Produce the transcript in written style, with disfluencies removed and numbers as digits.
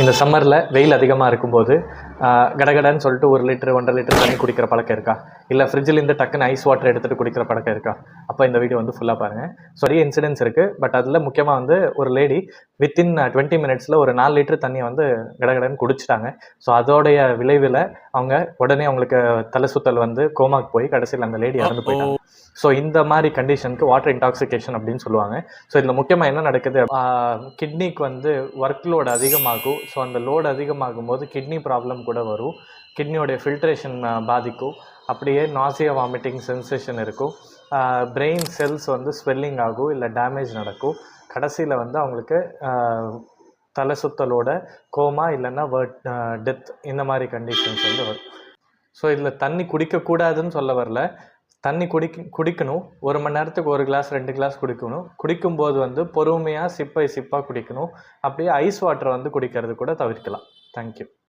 இந்த சம்மரில் வெயில் அதிகமாக இருக்கும்போது கடகடன்னு சொல்லிட்டு 1 லிட்டர் 1.5 லிட்டர் தண்ணி குடிக்கிற பழக்கம் இருக்கா? இல்லை ஃப்ரிட்ஜிலேருந்து டக்குன்னு ஐஸ் வாட்டர் எடுத்துகிட்டு குடிக்கிற பழக்கம் இருக்கா? அப்போ இந்த வீடியோ வந்து ஃபுல்லாக பாருங்கள். ஸோ நிறைய இன்சிடென்ட்ஸ் இருக்குது. பட் அதில் முக்கியமாக வந்து ஒரு லேடி வித்தின் 20 மினிட்ஸில் ஒரு 4 லிட்டர் தண்ணியை வந்து கடகடன்னு குடிச்சிட்டாங்க. ஸோ அதோடைய விளைவில் அவங்க உடனே அவங்களுக்கு தலை சுத்தல் வந்து கோமாக்கு போய் கடைசியில் அந்த லேடி இறந்து போயிட்டாங்க. ஸோ இந்த மாதிரி கண்டிஷனுக்கு வாட்டர் இன்டாக்சிகேஷன் அப்படின்னு சொல்லுவாங்க. ஸோ இதில் முக்கியமாக என்ன நடக்குது, கிட்னிக்கு வந்து ஒர்க் லோடு அதிகமாகும். ஸோ அந்த லோடு அதிகமாகும் போது கிட்னி ப்ராப்ளம் கூட வரும். கிட்னியோடைய ஃபில்ட்ரேஷன் பாதிக்கும். அப்படியே நாசியா வாமிட்டிங் சென்சேஷன் இருக்கும். பிரெயின் செல்ஸ் வந்து ஸ்வெல்லிங் ஆகும், இல்லை டேமேஜ் நடக்கும். கடைசியில் வந்து அவங்களுக்கு தலை சுத்தலோட கோமா இல்லைன்னா டெத் இந்த மாதிரி கண்டிஷன்ஸ் வந்து வரும். ஸோ இதில் தண்ணி குடிக்கக்கூடாதுன்னு சொல்ல வரல. தண்ணி குடிக்கணும். 1 மணி நேரத்துக்கு 1 கிளாஸ் 2 கிளாஸ் குடிக்கணும். குடிக்கும்போது வந்து பொறுமையாக சிப்பாக குடிக்கணும். அப்படியே ஐஸ் வாட்டரை வந்து குடிக்கிறது கூட தவிர்க்கலாம். தேங்க்யூ.